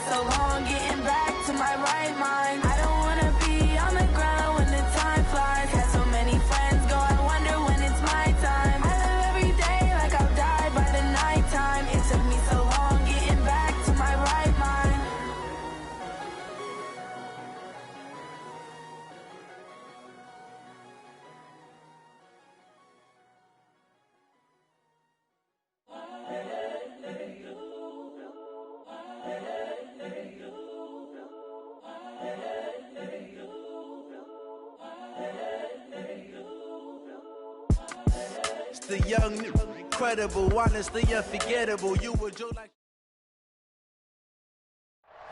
so long getting back to my right mind. I don't wanna be on the ground when the time flies. Had so many friends go, I wonder when it's my time. I live every day like I'll die by the nighttime. It took me so long getting back to my right mind. It's the young, incredible one. It's the unforgettable. You would do like.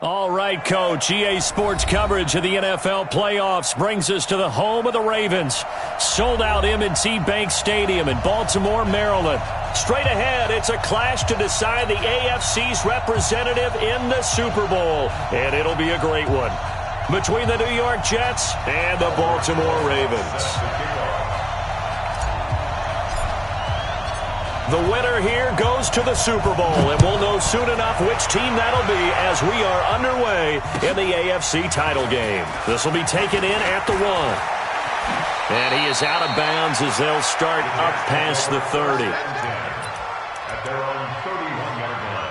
All right, Coach. EA Sports coverage of the NFL playoffs brings us to the home of the Ravens. Sold out M&T Bank Stadium in Baltimore, Maryland. Straight ahead, it's a clash to decide the AFC's representative in the Super Bowl. And it'll be a great one between the New York Jets and the Baltimore Ravens. The winner here goes to the Super Bowl, and we'll know soon enough which team that'll be as we are underway in the AFC title game. This will be taken in at the 1. And he is out of bounds as they'll start up past the 30. At their own 31-yard line.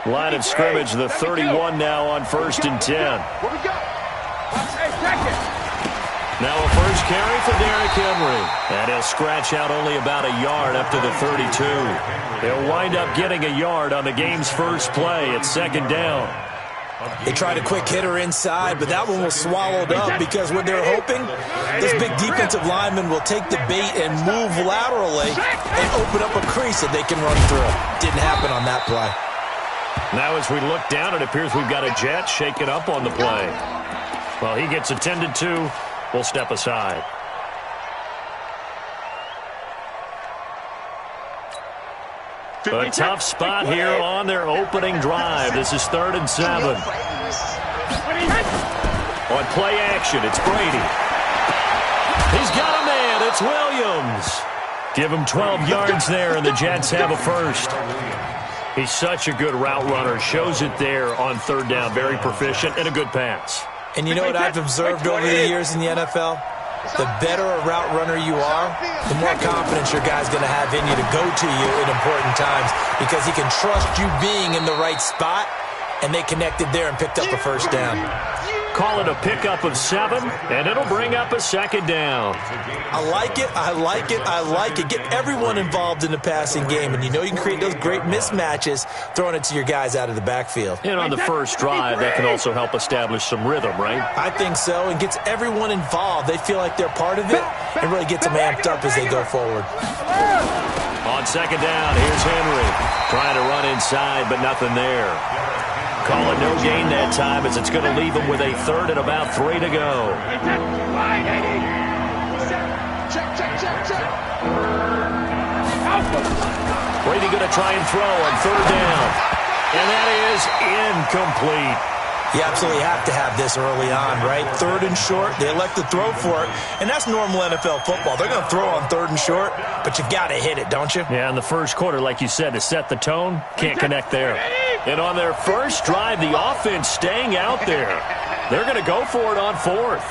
Line of scrimmage, the 31 now on 1st and 10. Where we go? Now a first carry for Derrick Henry. And he'll scratch out only about a yard up to the 32. He'll wind up getting a yard on the game's first play at 2nd down. They tried a quick hitter inside, but that one was swallowed up because what they're hoping, this big defensive lineman will take the bait and move laterally and open up a crease that they can run through. Didn't happen on that play. Now as we look down, it appears we've got a Jet shaken up on the play. Well, he gets attended to. We'll step aside. A tough spot here on their opening drive. This is 3rd and 7. On play action, it's Brady. He's got a man. It's Williams. Give him 12 yards there, and the Jets have a first. He's such a good route runner. Shows it there on 3rd down. Very proficient and a good pass. And you know what I've observed over the years in the NFL? The better a route runner you are, the more confidence your guy's going to have in you to go to you in important times because he can trust you being in the right spot, and they connected there and picked up a first down. Call it a pickup of 7, and it'll bring up a 2nd down. I like it, I like it, I like it. Get everyone involved in the passing game, and you know you can create those great mismatches throwing it to your guys out of the backfield. And on the first drive, that can also help establish some rhythm, right? I think so, and gets everyone involved. They feel like they're part of it, and really gets them amped up as they go forward. On 2nd down, here's Henry. Trying to run inside, but nothing there. Call it no gain that time as it's going to leave him with a 3rd and about 3 to go. Brady going to try and throw on 3rd down. And that is incomplete. You absolutely have to have this early on, right? 3rd and short, they elect to throw for it, and that's normal NFL football. They're going to throw on 3rd and short, but you got to hit it, don't you? Yeah, in the first quarter, like you said, to set the tone, can't connect there. And on their first drive, the offense staying out there. They're going to go for it on 4th.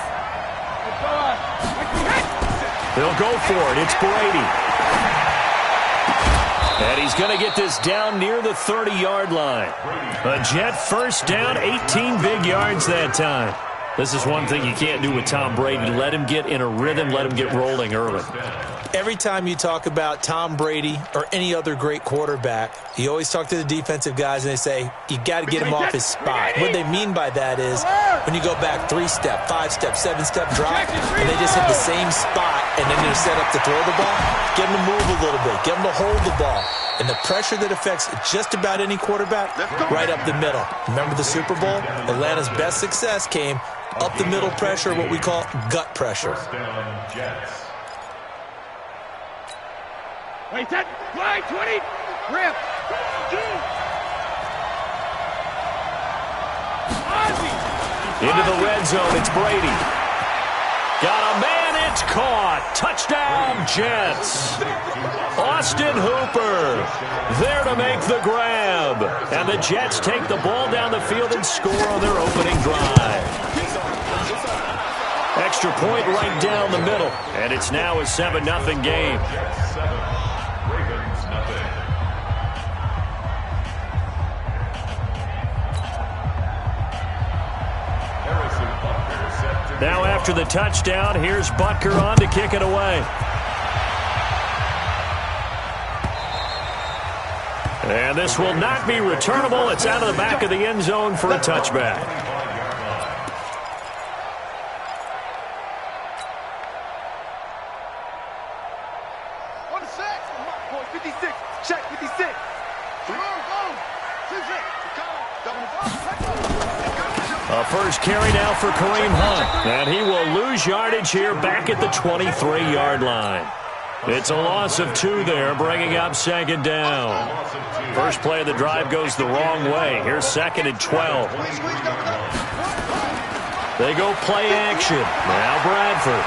They'll go for it. It's Brady. And he's going to get this down near the 30-yard line. A Jet first down, 18 big yards that time. This is one thing you can't do with Tom Brady. Let him get in a rhythm, let him get rolling early. Every time you talk about Tom Brady or any other great quarterback, you always talk to the defensive guys and they say, you got to get him off his spot. What they mean by that is when you go back 3-step, 5-step, 7-step drop, and they just hit the same spot and then they're set up to throw the ball, get them to move a little bit, get them to hold the ball. And the pressure that affects just about any quarterback, right up the middle. Remember the Super Bowl? Atlanta's best success came up the middle pressure, what we call gut pressure. Wait, that fly 20, rip. Into the red zone, it's Brady. Got a man in It's caught. Touchdown, Jets. Austin Hooper there to make the grab. And the Jets take the ball down the field and score on their opening drive. Extra point right down the middle. And it's now a 7-0 game. Now after the touchdown, here's Butker on to kick it away. And this will not be returnable. It's out of the back of the end zone for a touchback. A first carry now for Kareem Hunt. And he will lose yardage here back at the 23-yard line. It's a loss of 2 there, bringing up second down. First play of the drive goes the wrong way. Here's 2nd and 12. They go play action. Now Bradford.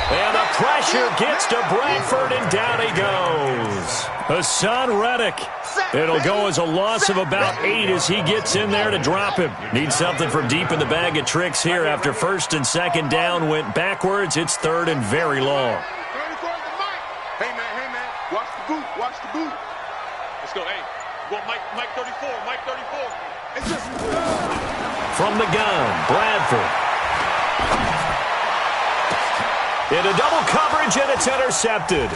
And the pressure gets to Bradford, and down he goes. Hassan Reddick. It'll go as a loss of about 8 as he gets in there to drop him. Needs something from deep in the bag of tricks here after first and second down went backwards. It's 3rd and very long. Hey, man, watch the boot, Let's go, hey. Well, Mike 34, Mike 34. It's just... From the gun, Bradford. Into double coverage, and it's intercepted.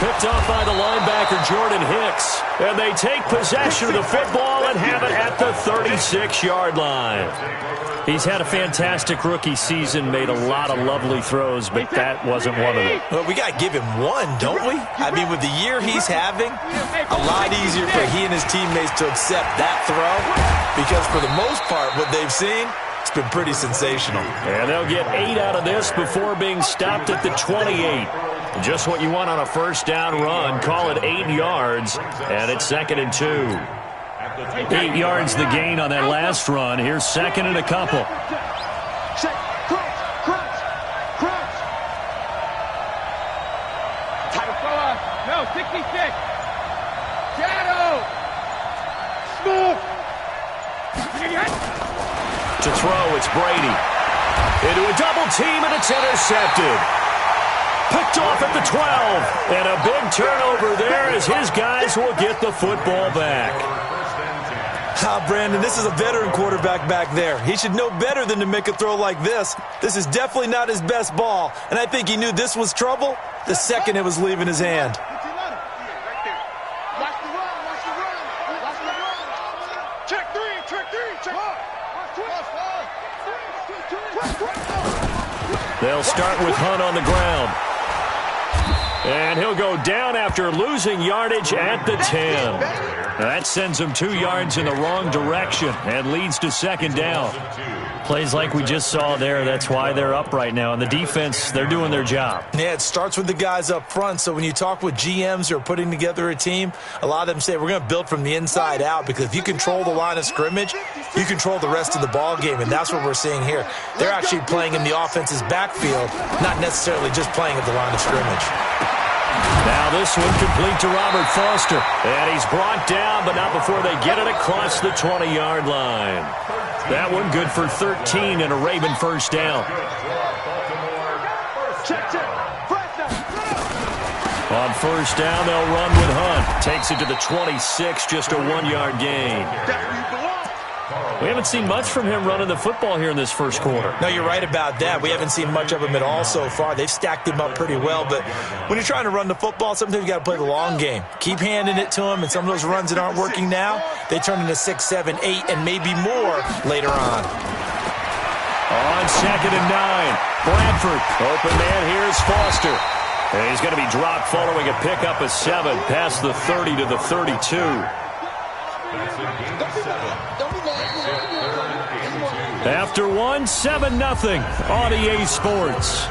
Picked off by the linebacker, Jordan Hicks. And they take possession of the football and have it at the 36-yard line. He's had a fantastic rookie season, made a lot of lovely throws, but that wasn't one of them. Well, we got to give him one, don't we? I mean, with the year he's having, a lot easier for he and his teammates to accept that throw, because for the most part, what they've seen, it's been pretty sensational. And they'll get 8 out of this before being stopped at the 28. Just what you want on a first down run. Call it 8 yards, and it's 2nd and 2. 8 yards the gain on that last run. Here's 2nd and a couple. Check, crunch. Title thrower. No, 66. Shadow. Smooth. To throw, it's Brady. Into a double team, and it's intercepted. Picked off at the 12. And a big turnover there as his guys will get the football back. Brandon, this is a veteran quarterback back there. He should know better than to make a throw like this. This is definitely not his best ball, and I think he knew this was trouble the second it was leaving his hand. They'll start with Hunt on the ground. And he'll go down after losing yardage at the 10. That sends him 2 yards in the wrong direction and leads to second down. Plays like we just saw there, that's why they're up right now. And the defense, they're doing their job. Yeah, it starts with the guys up front. So when you talk with GMs who are putting together a team, a lot of them say we're going to build from the inside out, because if you control the line of scrimmage, you control the rest of the ball game, and that's what we're seeing here. They're actually playing in the offense's backfield, not necessarily just playing at the line of scrimmage. Now this one complete to Robert Foster. And he's brought down, but not before they get it across the 20-yard line. That one good for 13 and a Raven first down. On first down, they'll run with Hunt. Takes it to the 26, just a 1-yard gain. We haven't seen much from him running the football here in this first quarter. No, you're right about that. We haven't seen much of him at all so far. They've stacked him up pretty well, but when you're trying to run the football, sometimes you got to play the long game. Keep handing it to him, and some of those runs that aren't working now, they turn into 6, 7, 8, and maybe more later on. On 2nd and 9, Bradford. Open man, here's Foster. And he's going to be dropped following a pickup of 7 past the 30 to the 32. After 7-0 on EA Sports.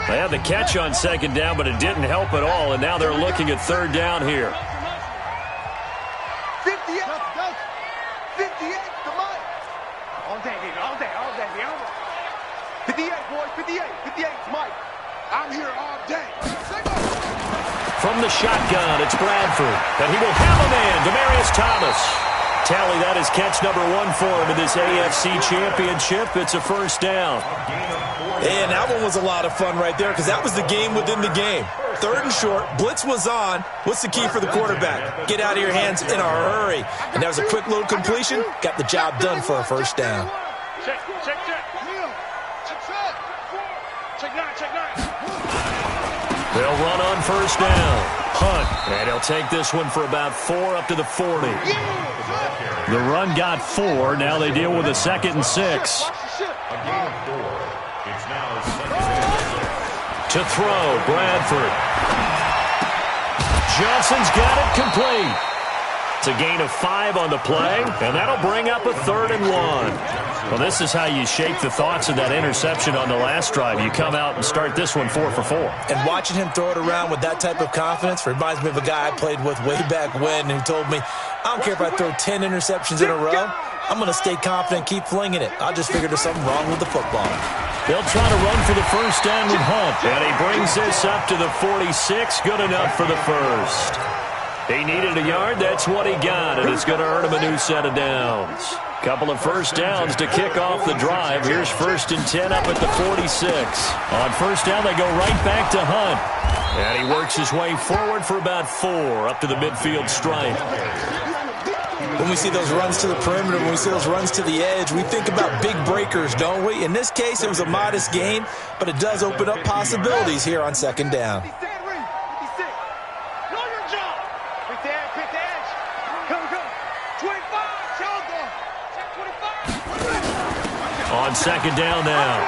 They had the catch on second down, but it didn't help at all, and now they're looking at third down here. 58, come on. All day, baby, all day, all day, baby. 58, boys, 58, Mike. I'm here all day. From the shotgun, it's Bradford, and he will have a man, Demaryius Thomas. Tally, that is catch number 1 for him in this AFC Championship. It's a first down. And that one was a lot of fun right there because that was the game within the game. Third and short, blitz was on. What's the key for the quarterback? Get out of your hands in a hurry. And that was a quick little completion. Got the job done for a first down. Check. They'll run on first down. Hunt, and he'll take this one for about 4 up to the 40. The run got 4. Now they deal with a 2nd and 6. To throw, Bradford. Johnson's got it complete. It's a gain of 5 on the play, and that'll bring up a 3rd and 1. Well, this is how you shape the thoughts of that interception on the last drive. You come out and start this one 4 for 4. And watching him throw it around with that type of confidence reminds me of a guy I played with way back when who told me, I don't care if I throw 10 interceptions in a row, I'm going to stay confident, keep flinging it. I just figured there's something wrong with the football. They'll try to run for the first down with Hunt, and he brings this up to the 46, good enough for the first. He needed a yard, that's what he got, and it's going to earn him a new set of downs. Couple of first downs to kick off the drive. Here's 1st and 10 up at the 46. On first down, they go right back to Hunt. And he works his way forward for about 4 up to the midfield stripe. When we see those runs to the perimeter, when we see those runs to the edge, we think about big breakers, don't we? In this case, it was a modest gain, but it does open up possibilities here on second down. On second down now,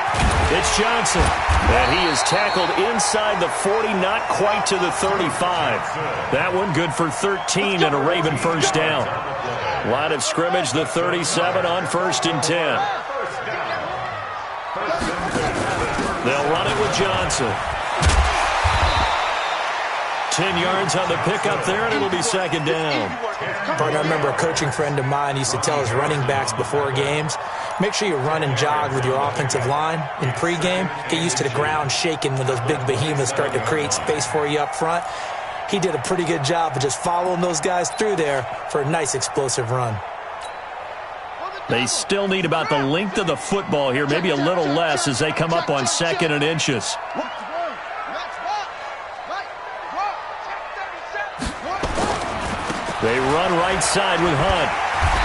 it's Johnson. And he is tackled inside the 40, not quite to the 35. That one good for 13 and a Raven first down. Line of scrimmage, the 37 on 1st and 10. They'll run it with Johnson. 10 yards on the pickup there, and it'll be second down. Partner, I remember a coaching friend of mine used to tell his running backs before games, make sure you run and jog with your offensive line in pregame. Get used to the ground shaking when those big behemoths start to create space for you up front. He did a pretty good job of just following those guys through there for a nice explosive run. They still need about the length of the football here, maybe a little less as they come up on 2nd and inches. They run right side with Hunt.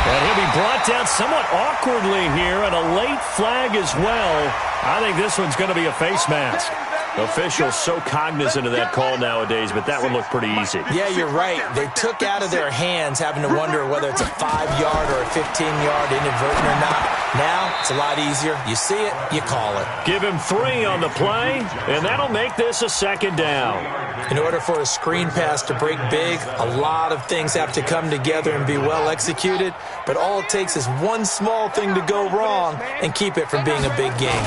And he'll be brought down somewhat awkwardly here, and a late flag as well. I think this one's going to be a face mask. Officials so cognizant of that call nowadays, but that one looked pretty easy. Yeah, you're right. They took out of their hands having to wonder whether it's a 5-yard or a 15-yard inadvertent or not. Now, it's a lot easier. You see it, you call it. Give him 3 on the play, and that'll make this a second down. In order for a screen pass to break big, a lot of things have to come together and be well executed, but all it takes is one small thing to go wrong and keep it from being a big game.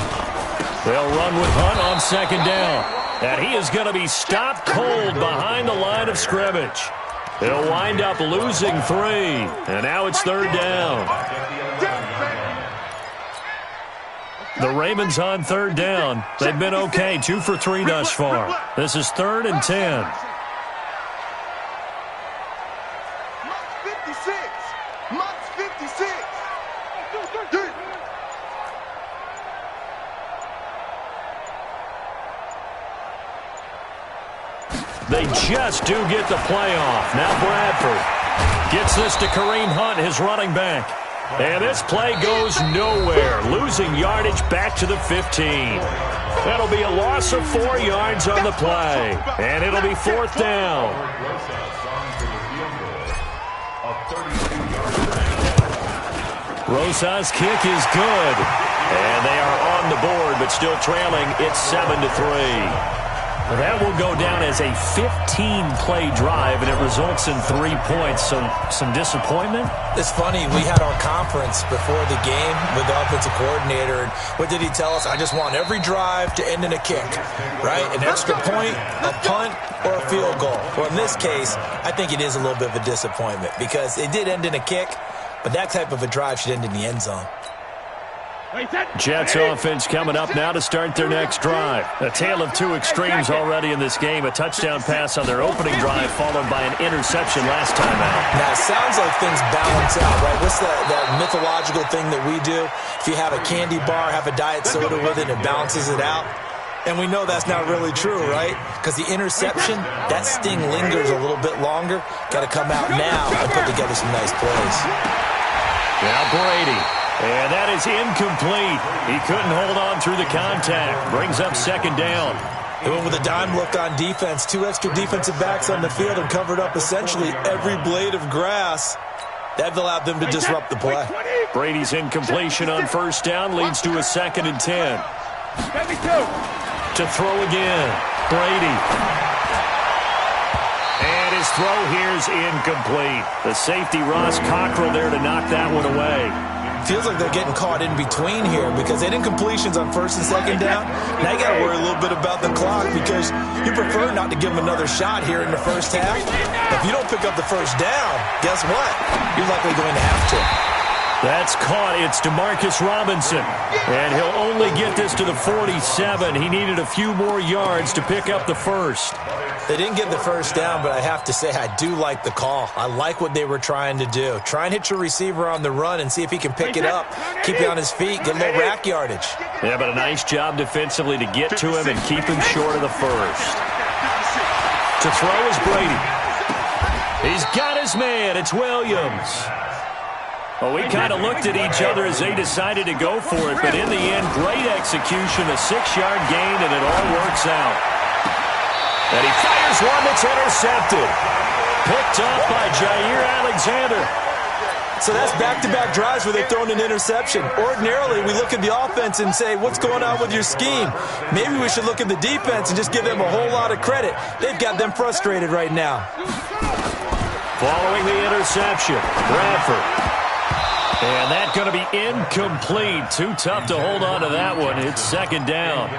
They'll run with Hunt on second down. And he is going to be stopped cold behind the line of scrimmage. He'll wind up losing 3. And now it's third down. The Ravens on third down. They've been okay, 2 for 3 thus far. This is 3rd and 10. They just do get the play off. Now Bradford gets this to Kareem Hunt, his running back. And this play goes nowhere, losing yardage back to the 15. That'll be a loss of 4 yards on the play. And it'll be 4th down. Rosa's kick is good. And they are on the board, but still trailing. It's 7-3. Well, that will go down as a 15-play drive, and it results in 3 points. So some disappointment? It's funny. We had our conference before the game with the offensive coordinator, and what did he tell us? I just want every drive to end in a kick, right? An extra point, a punt, or a field goal. Well, in this case, I think it is a little bit of a disappointment because it did end in a kick, but that type of a drive should end in the end zone. Jets offense coming up now to start their next drive. A tale of two extremes already in this game. A touchdown pass on their opening drive followed by an interception last time out. Now, it sounds like things balance out, right? What's that mythological thing that we do? If you have a candy bar, have a diet soda with it, it balances it out. And we know that's not really true, right? Because the interception, that sting lingers a little bit longer. Got to come out now and put together some nice plays. Now Brady. And that is incomplete. He couldn't hold on through the contact. Brings up second down. They went with a dime look on defense. 2 extra defensive backs on the field and covered up essentially every blade of grass. That allowed them to disrupt the play. Brady's incompletion on first down leads to a 2nd and 10. To throw again. Brady. And his throw here is incomplete. The safety, Ross Cockrell, there to knock that one away. Feels like they're getting caught in between here because they had incompletions on first and second down. Now you got to worry a little bit about the clock because you prefer not to give them another shot here in the first half. If you don't pick up the first down, guess what? You're likely going to have to. That's caught. It's DeMarcus Robinson. And he'll only get this to the 47. He needed a few more yards to pick up the first. They didn't get the first down, but I have to say I do like the call. I like what they were trying to do. Try and hit your receiver on the run and see if he can pick it up. Keep you on his feet, get a little rack yardage. Yeah, but a nice job defensively to get to him and keep him short of the first. To throw is Brady. He's got his man. It's Williams. Well, we kind of looked at each other as they decided to go for it, but in the end, great execution, a 6-yard gain, and it all works out. And he fires one that's intercepted. Picked up by Jair Alexander. So that's back-to-back drives where they've thrown an interception. Ordinarily, we look at the offense and say, what's going on with your scheme? Maybe we should look at the defense and just give them a whole lot of credit. They've got them frustrated right now. Following the interception, Bradford. And that's going to be incomplete. Too tough to hold on to that one. It's second down.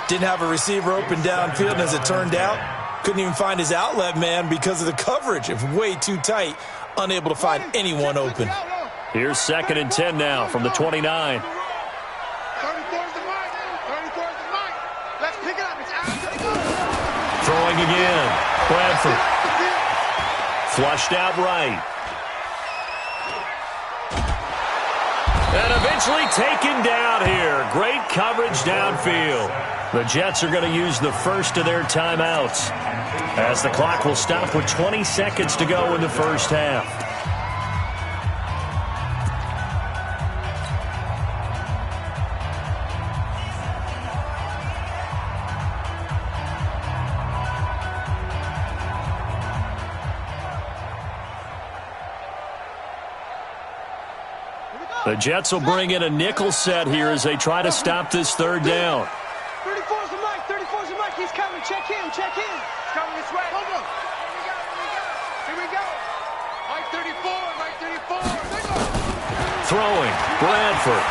Didn't have a receiver open downfield, and as it turned out, couldn't even find his outlet man because of the coverage. It's way too tight, unable to find anyone open. Here's 2nd and 10 now from the 29. 34's the mic. 34's the mic. Let's pick it up. It's out. Throwing again. Bradford. Flushed out right. And eventually taken down here. Great coverage downfield. The Jets are going to use the first of their timeouts as the clock will stop with 20 seconds to go in the first half. The Jets will bring in a nickel set here as they try to stop this third down. 34's the mic. 34's the mic. He's coming. Check in. Check in. He's coming this way. Hold on. Here we go. Mike 34. Mike 34. Throwing. Bradford.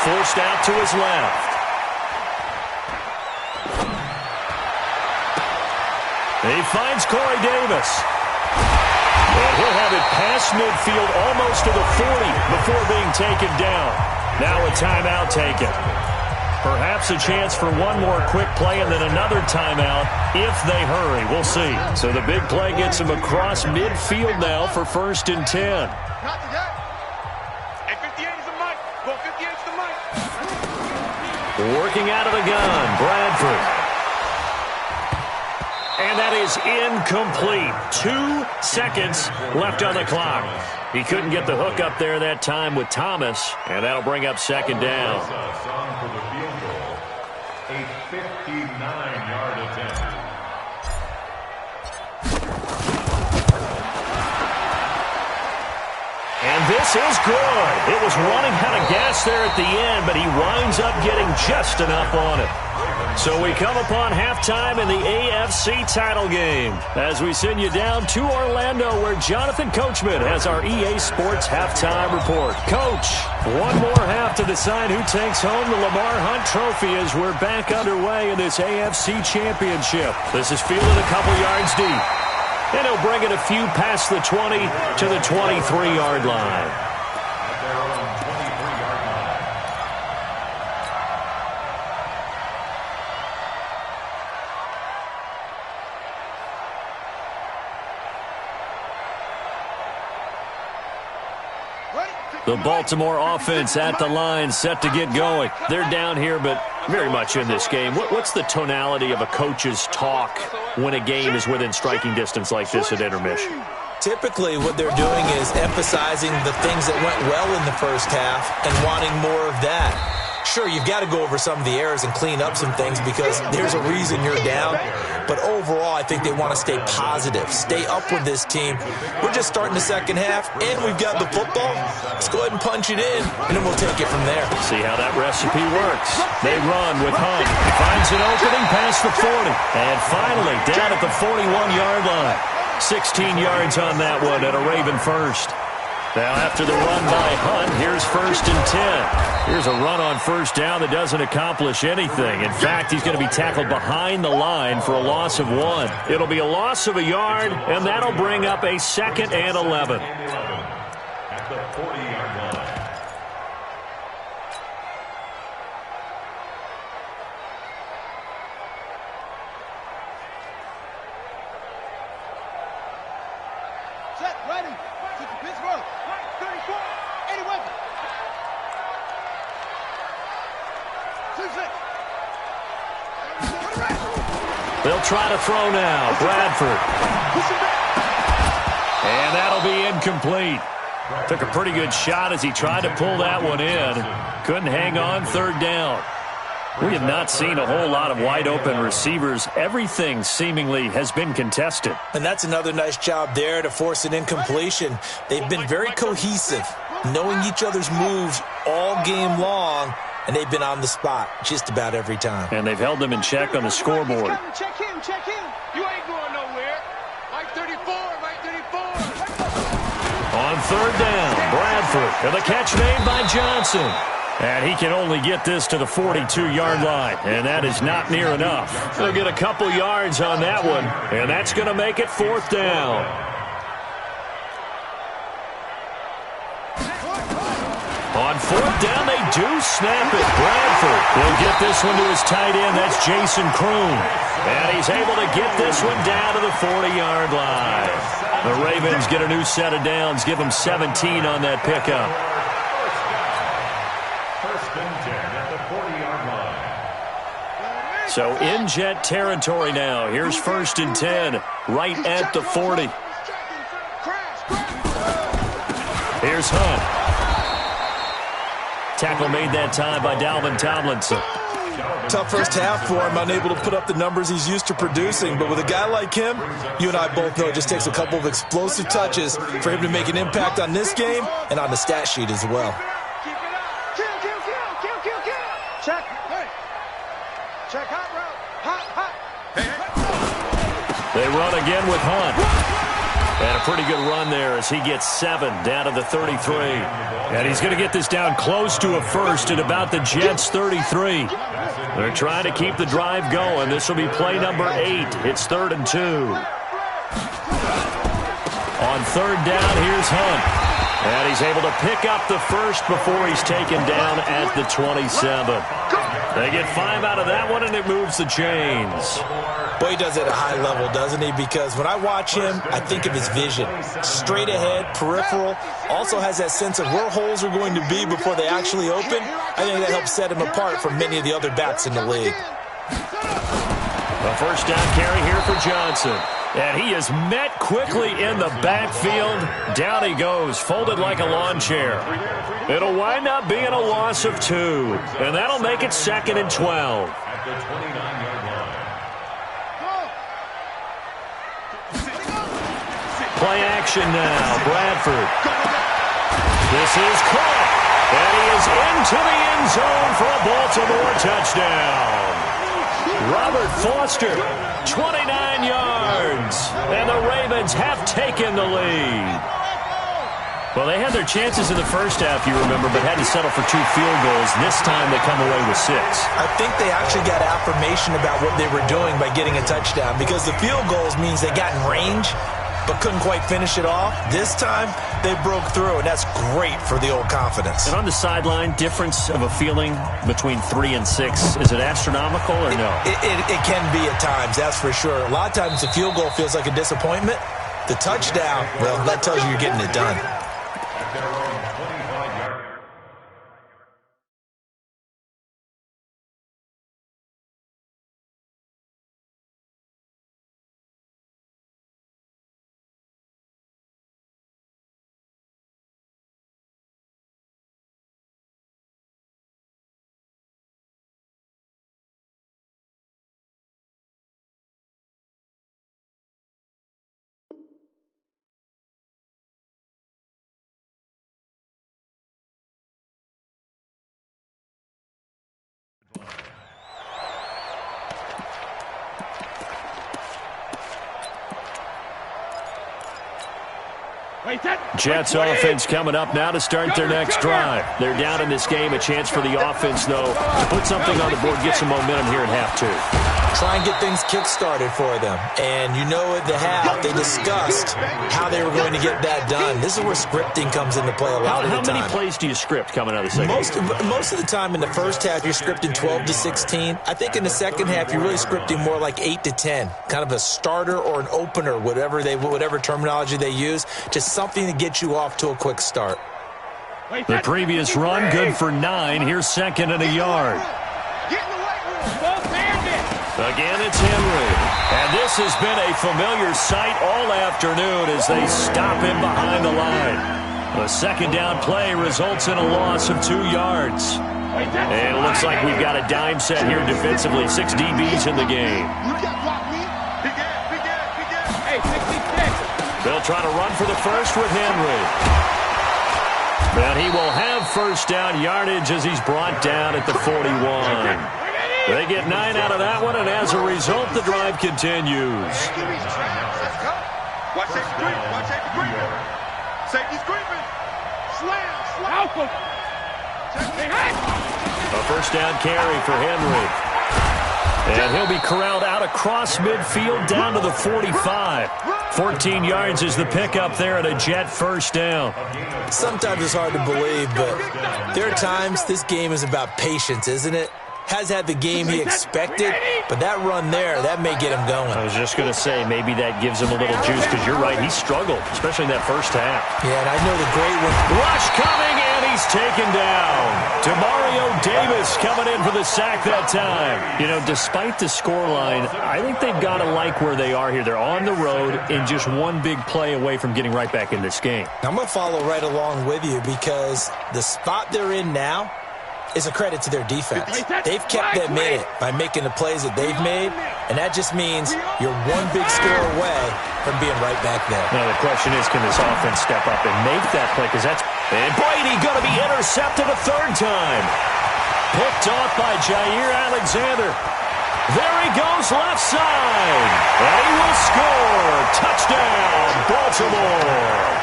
Forced out to his left. He finds Corey Davis. And he'll have it past midfield almost to the 40 before being taken down. Now a timeout taken. Perhaps a chance for one more quick play and then another timeout if they hurry. We'll see. So the big play gets him across midfield now for 1st and 10. Not today. Hey, 58 is the mic. Go 58 is the mic. Working out of the gun, Bradford. And that is incomplete. 2 seconds left on the clock. He couldn't get the hook up there that time with Thomas, and that'll bring up second down. A 59-yard attempt. And this is good. It was running out of gas there at the end, but he winds up getting just enough on it. So we come upon halftime in the AFC title game as we send you down to Orlando where Jonathan Coachman has our EA Sports halftime report. Coach, one more half to decide who takes home the Lamar Hunt Trophy as we're back underway in this AFC Championship. This is fielded a couple yards deep. And he'll bring it a few past the 20 to the 23-yard line. The Baltimore offense at the line, set to get going. They're down here, but very much in this game. What's the tonality of a coach's talk when a game is within striking distance like this at intermission? Typically, what they're doing is emphasizing the things that went well in the first half and wanting more of that. Sure, you've got to go over some of the errors and clean up some things because there's a reason you're down. But overall, I think they want to stay positive, stay up with this team. We're just starting the second half, and we've got the football. Let's go ahead and punch it in, and then we'll take it from there. See how that recipe works. They run with Hunt. Finds an opening past the 40. And finally, down at the 41-yard line. 16 yards on that one at a Raven first. Now after the run by Hunt, here's 1st and 10. Here's a run on first down that doesn't accomplish anything. In fact, he's going to be tackled behind the line for a loss of 1. It'll be a loss of a yard, and that'll bring up a 2nd and 11. At the 40-yard line. Set, ready. Set to Pittsburgh. 34. 80 weapon. 2-6. They'll try to throw now. Bradford. And that'll be incomplete. Took a pretty good shot as he tried to pull that one in. Couldn't hang on. 3rd down. We have not seen a whole lot of wide-open receivers. Everything seemingly has been contested. And that's another nice job there to force an incompletion. They've been very cohesive, knowing each other's moves all game long, and they've been on the spot just about every time. And they've held them in check on the scoreboard. Check him, check him. You ain't going nowhere. Mike 34, Mike 34. On 3rd down, Bradford, and the catch made by Johnson. And he can only get this to the 42-yard line, and that is not near enough. They'll get a couple yards on that one, and that's going to make it 4th down. On 4th down, they do snap it. Bradford will get this one to his tight end. That's Jason Kroon. And he's able to get this one down to the 40-yard line. The Ravens get a new set of downs, give them 17 on that pickup. So in Jet territory now. Here's 1st and 10, right at the 40. Here's Hunt. Tackle made that time by Dalvin Tomlinson. Tough first half for him, unable to put up the numbers he's used to producing. But with a guy like him, you and I both know it just takes a couple of explosive touches for him to make an impact on this game and on the stat sheet as well. Check. Hey. Check hot route. Hot. They run again with Hunt. And a pretty good run there as he gets 7 down to the 33. And he's going to get this down close to a first at about the Jets' 33. They're trying to keep the drive going. This will be play number 8. It's 3rd and 2. On 3rd down, here's Hunt. And he's able to pick up the first before he's taken down at the 27. They get 5 out of that one, and it moves the chains. Boy, he does it at a high level, doesn't he? Because when I watch him, I think of his vision. Straight ahead, peripheral. Also has that sense of where holes are going to be before they actually open. I think that helps set him apart from many of the other backs in the league. A first down carry here for Johnson. And he is met quickly in the backfield. Down he goes, folded like a lawn chair. It'll wind up being a loss of 2. And that'll make it 2nd and 12. At the 29-yard line. Play action now. Bradford. This is caught. And he is into the end zone for a Baltimore touchdown. Robert Foster, 29 yards. And the Ravens have taken the lead. Well, they had their chances in the first half, you remember, but had to settle for 2 field goals. This time they come away with 6. I think they actually got affirmation about what they were doing by getting a touchdown, because the field goals means they got in range but couldn't quite finish it off. This time they broke through, and that's great for the old confidence. And on the sideline, difference of a feeling between 3 and 6, is it astronomical or no? It can be at times, that's for sure. A lot of times the field goal feels like a disappointment. The touchdown, well, that tells you you're getting it done. Jets offense coming up now to start their next drive. They're down in this game. A chance for the offense, though, to put something on the board, get some momentum here in half 2. Try and get things kick-started for them. And you know at the half, they discussed how they were going to get that done. This is where scripting comes into play a lot of the time. How many plays do you script coming out of the second half? Most of the time in the first half, you're scripting 12 to 16. I think in the second half, you're really scripting more like 8 to 10. Kind of a starter or an opener, whatever terminology they use. Just something to get you off to a quick start. The previous run, good for 9. Here's 2nd and a yard. Again, it's Henry. And this has been a familiar sight all afternoon as they stop him behind the line. A 2nd down play results in a loss of 2 yards. And it looks like we've got a dime set here defensively. 6 DBs in the game. They'll try to run for the first with Henry. And he will have first down yardage as he's brought down at the 41. They get 9 out of that one, and as a result, the drive continues. Watch safety creeping. Watch safety creeping. Safety's creeping. Slam. A first down carry for Henry. And he'll be corralled out across midfield down to the 45. 14 yards is the pickup there at a Jet first down. Sometimes it's hard to believe, but there are times this game is about patience, isn't it? Has had the game he expected, but that run there, that may get him going. I was just going to say, maybe that gives him a little juice, because you're right, he struggled, especially in that first half. Yeah, and I know the great one. Rush coming, and he's taken down. Demario Davis coming in for the sack that time. You know, despite the scoreline, I think they've got to like where they are here. They're on the road and just one big play away from getting right back in this game. I'm going to follow right along with you, because the spot they're in now is a credit to their defense. They've kept them in it by making the plays that they've made, and that just means you're one big score away from being right back there. Now the question is, can this offense step up and make that play? Because that's... And Brady going to be intercepted a 3rd time. Picked off by Jair Alexander. There he goes, left side. And he will score. Touchdown, Baltimore.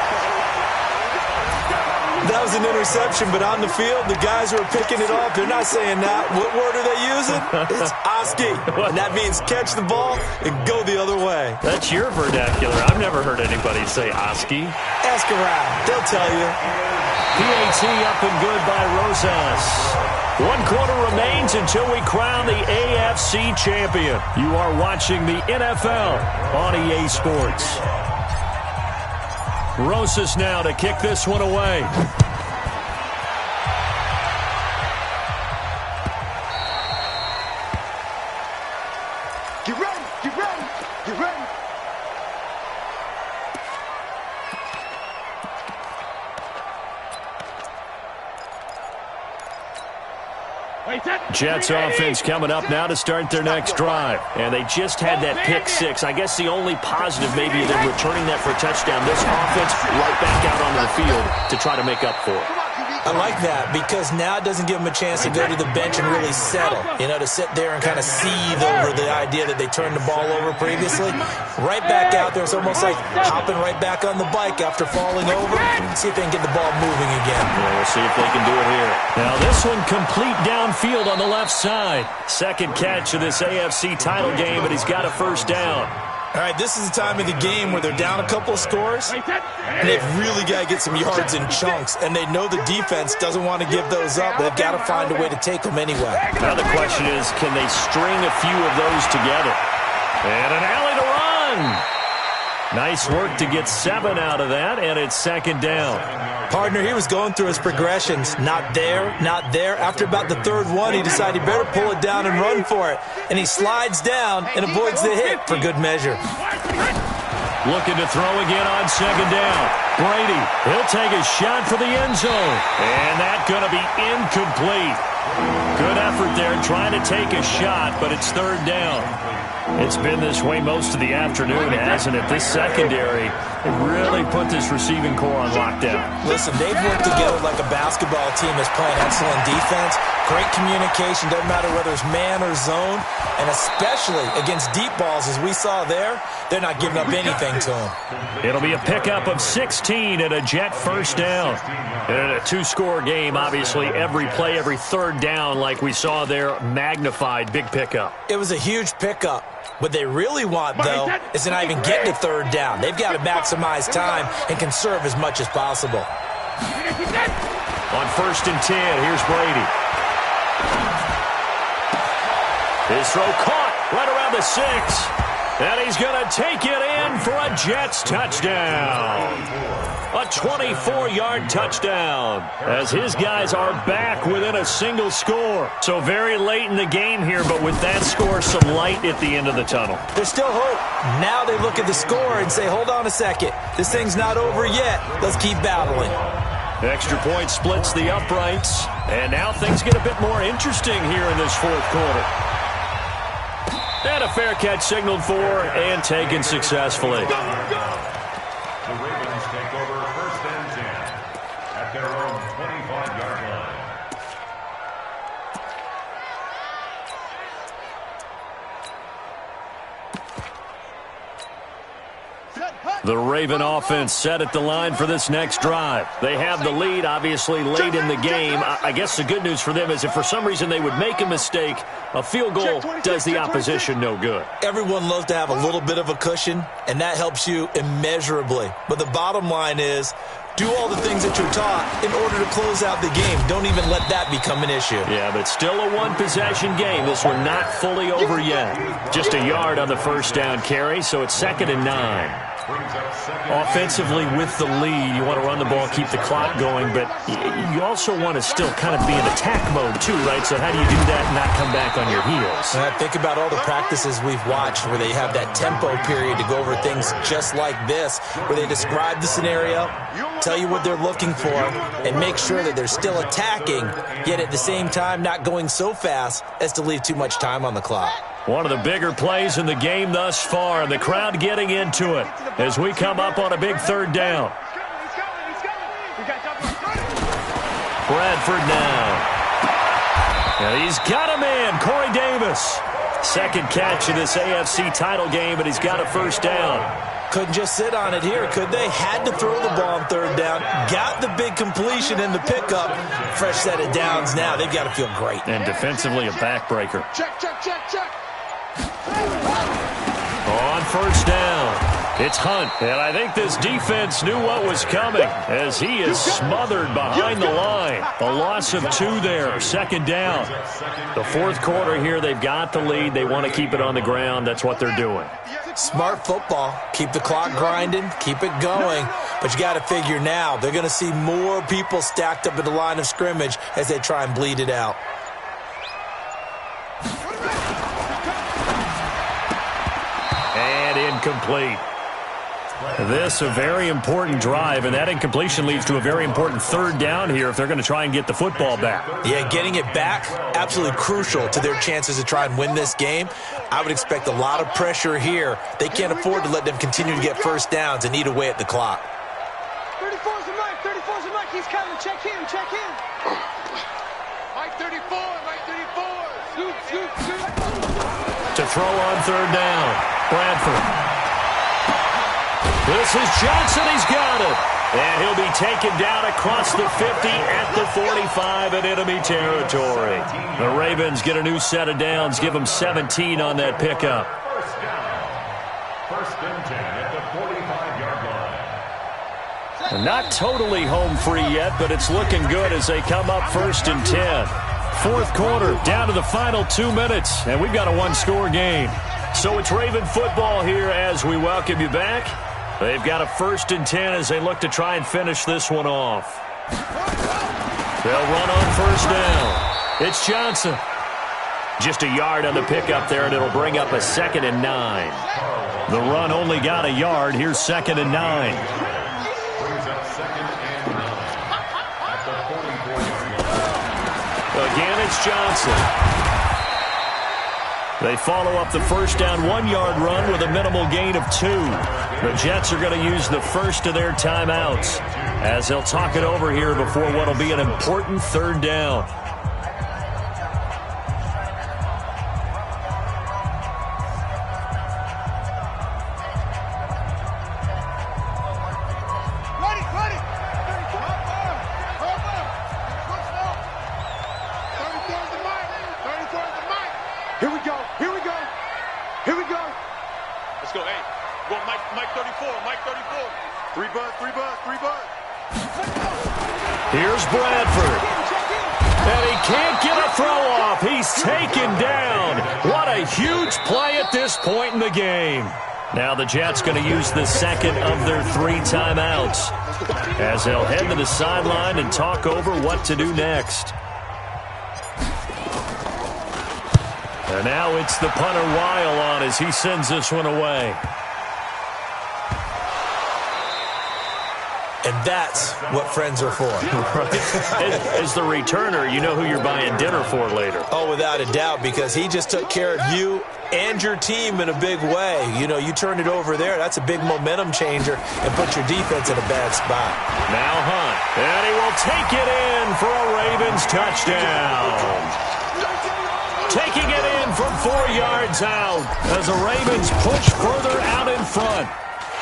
That was an interception, but on the field, the guys who are picking it off, they're not saying that. What word are they using? It's Oski, and that means catch the ball and go the other way. That's your vernacular. I've never heard anybody say Oski. Ask around. They'll tell you. PAT up and good by Rosas. 1 quarter remains until we crown the AFC champion. You are watching the NFL on EA Sports. Rosas now to kick this one away. Get ready, get ready, get ready. Jets offense coming up now to start their next drive. And they just had that pick six. I guess the only positive maybe is them returning that for a touchdown. This offense right back out onto the field to try to make up for it. I like that because now it doesn't give them a chance to go to the bench and really settle, to sit there and kind of seethe over the idea that they turned the ball over previously. Right back out there. It's almost like hopping right back on the bike after falling over. See if they can get the ball moving again. Yeah, we'll see if they can do it here. Now this one complete downfield on the left side. Second catch of this AFC title game, but he's got a first down. All right, this is the time of the game where they're down a couple of scores, and they've really got to get some yards in chunks, and they know the defense doesn't want to give those up, but they've got to find a way to take them anyway. Now the question is, can they string a few of those together? And an alley to run. Nice work to get 7 out of that, and it's second down. Partner, he was going through his progressions. Not there, not there. After about the third one, he decided he better pull it down and run for it. And he slides down and avoids the hit for good measure. Looking to throw again on second down. Brady, he'll take a shot for the end zone. And that's going to be incomplete. Good effort there trying to take a shot, but it's third down. It's been this way most of the afternoon, hasn't it? This secondary really put this receiving core on lockdown. Listen, they've worked together like a basketball team that's playing excellent defense. Great communication, doesn't matter whether it's man or zone. And especially against deep balls, as we saw there, they're not giving up anything to them. It'll be a pickup of 16 and a Jet first down. And in a two-score game, obviously, every play, every third down, like we saw there, magnified, big pickup. It was a huge pickup. What they really want, though, is to not even get to third down. They've got to maximize time and conserve as much as possible. On 1st and 10, here's Brady. His throw caught right around the 6. And he's going to take it in for a Jets touchdown. A 24-yard touchdown as his guys are back within a single score. So very late in the game here, but with that score, some light at the end of the tunnel. There's still hope. Now they look at the score and say, hold on a second. This thing's not over yet. Let's keep battling. Extra point splits the uprights. And now things get a bit more interesting here in this fourth quarter. And a fair catch signaled for and taken successfully. The Ravens take over 1st and 10 at their own 25-yard line. The Raven offense set at the line for this next drive. They have the lead, obviously, late in the game. I guess the good news for them is if for some reason they would make a mistake, a field goal does the opposition no good. Everyone loves to have a little bit of a cushion, and that helps you immeasurably. But the bottom line is, do all the things that you're taught in order to close out the game. Don't even let that become an issue. Yeah, but still a one-possession game. This one not fully over yet. Just a yard on the first down carry, so it's 2nd and 9. Offensively with the lead, you want to run the ball, keep the clock going, but you also want to still kind of be in attack mode too, right? So how do you do that and not come back on your heels? Think about all the practices we've watched where they have that tempo period to go over things just like this, where they describe the scenario, tell you what they're looking for, and make sure that they're still attacking, yet at the same time not going so fast as to leave too much time on the clock. One of the bigger plays in the game thus far, and the crowd getting into it as we come up on a big third down. Bradford now. And he's got him in, Corey Davis. Second catch of this AFC title game, and he's got a first down. Couldn't just sit on it here, could they? Had to throw the ball on third down. Got the big completion in the pickup. Fresh set of downs now. They've got to feel great. And defensively a backbreaker. Check. On first down, it's Hunt. And I think this defense knew what was coming as he is smothered behind the line. A loss of 2 there, second down. The fourth quarter here, they've got the lead. They want to keep it on the ground. That's what they're doing. Smart football. Keep the clock grinding. Keep it going. But you got to figure now, they're going to see more people stacked up at the line of scrimmage as they try and bleed it out. And incomplete. This a very important drive, and that incompletion leads to a very important third down here if they're going to try and get the football back. Yeah, getting it back, absolutely crucial to their chances to try and win this game. I would expect a lot of pressure here. They can't afford to let them continue to get first downs and eat away at the clock. 34's the Mike. 34's the Mike. He's coming. Check him. Check him. Mike 34. Mike 34. Scoot, scoot, scoot. To throw on third down, Bradford. This is Johnson. He's got it. And he'll be taken down across the 50 at the 45 in enemy territory. The Ravens get a new set of downs, give them 17 on that pickup. First down. First and 10 at the 45-yard line. Not totally home free yet, but it's looking good as they come up first and 10. Fourth quarter, down to the final 2 minutes, and we've got a one-score game. So it's Raven football here as we welcome you back. They've got a first and 10 as they look to try and finish this one off. They'll run on first down. It's Johnson. Just a yard on the pickup there, and it'll bring up a 2nd and 9. The run only got a yard. Here's 2nd and 9. Brings up 2nd and 9 at the 44-yard line. Again, it's Johnson. They follow up the first down 1-yard run with a minimal gain of 2. The Jets are going to use the first of their timeouts as they'll talk it over here before what will be an important third down. Here we go. Here we go. Here we go. Let's go. Hey, go Mike 34. Mike 34. 3 bud, 3 bud, 3 bud. Here's Bradford. And he can't get a throw off. He's taken down. What a huge play at this point in the game. Now the Jets going to use the second of their 3 timeouts as they'll head to the sideline and talk over what to do next. And now it's the punter Weil on as he sends this one away. And that's what friends are for. As the returner, you know who you're buying dinner for later. Oh, without a doubt, because he just took care of you and your team in a big way. You know, you turned it over there. That's a big momentum changer and put your defense in a bad spot. Now Hunt. And he will take it in for a Ravens touchdown. Taking it in from 4 yards out as the Ravens push further out in front.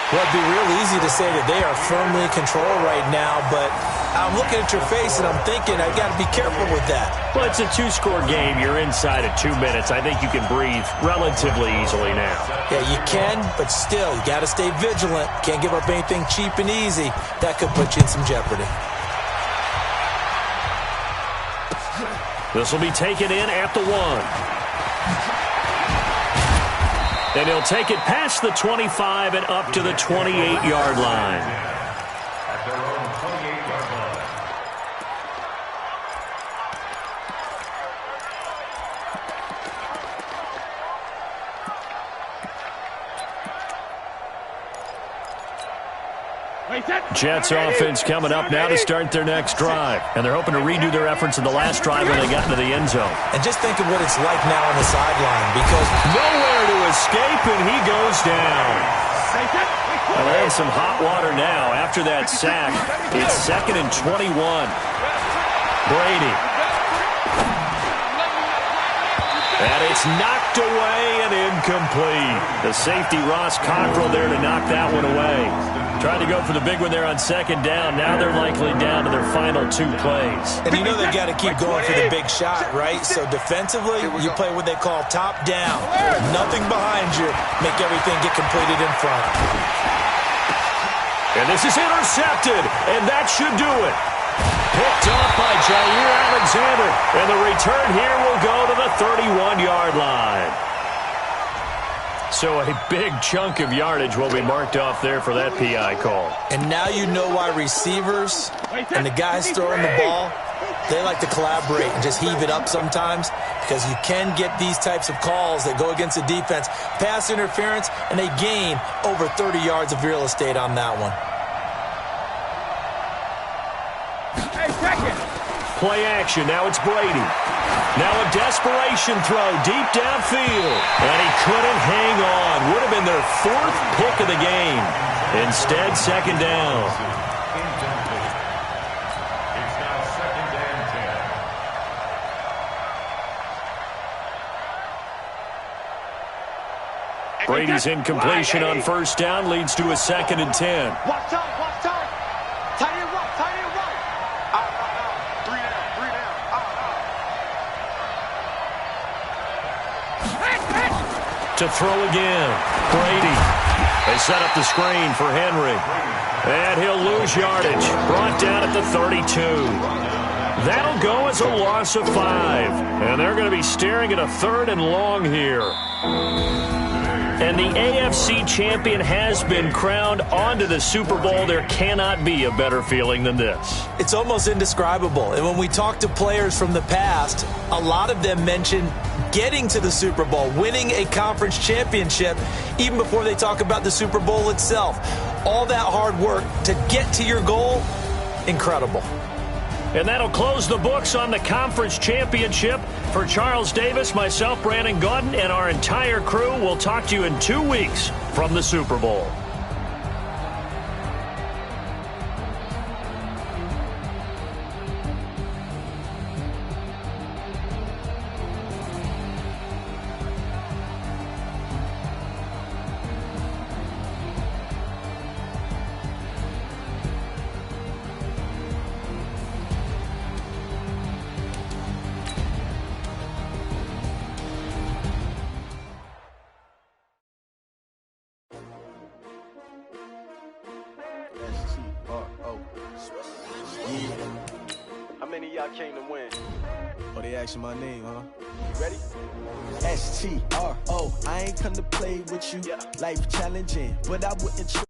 Well, it'd be real easy to say that they are firmly in control right now, but I'm looking at your face and I'm thinking I've got to be careful with that. Well, it's a 2-score game. You're inside at 2 minutes. I think you can breathe relatively easily now. Yeah, you can, but still, you got to stay vigilant. Can't give up anything cheap and easy. That could put you in some jeopardy. This will be taken in at the 1. And he'll take it past the 25 and up to the 28-yard line. At their own 28-yard line. Jets offense coming up now to start their next drive. And they're hoping to redo their efforts in the last drive when they got into the end zone. And just think of what it's like now on the sideline, because nowhere to escape, and he goes down. Well, they have some hot water now. After that sack, it's 2nd and 21. Brady. And it's knocked away and incomplete. The safety, Ross Cockrell, there to knock that one away. Tried to go for the big one there on 2nd down. Now they're likely down to their final 2 plays. And you know they've got to keep going for the big shot, right? So defensively, you play what they call top down. Nothing behind you. Make everything get completed in front. And this is intercepted, and that should do it. Picked off by Jair Alexander, and the return here will go to the 31-yard line. So a big chunk of yardage will be marked off there for that PI call. And now you know why receivers and the guys throwing the ball, They like to collaborate and just heave it up sometimes because you can get these types of calls that go against the defense. Pass interference, and they gain over 30 yards of real estate on that one. Hey, check it. Play action. Now it's Brady. Now a desperation throw deep downfield. And he couldn't hang on. Would have been their 4th pick of the game. Instead, second down. It's now 2nd and 10. Brady's incompletion on first down leads to a 2nd and 10. Watch time, watch time. Tight end right, tight end right. Out. 3 down, out. To throw again. Brady. They set up the screen for Henry. And he'll lose yardage. Brought down at the 32. That'll go as a loss of 5. And they're going to be staring at a 3rd and long here. And the AFC champion has been crowned onto the Super Bowl. There cannot be a better feeling than this. It's almost indescribable. And when we talk to players from the past, a lot of them mention getting to the Super Bowl, winning a conference championship, even before they talk about the Super Bowl itself. All that hard work to get to your goal, incredible. And that'll close the books on the conference championship. For Charles Davis, myself, Brandon Gaudin, and our entire crew, we'll talk to you in 2 weeks from the Super Bowl. How many of y'all came to win? Oh, they asking my name, huh? You ready? STRO. I ain't come to play with you. Yeah. Life challenging, but I wouldn't.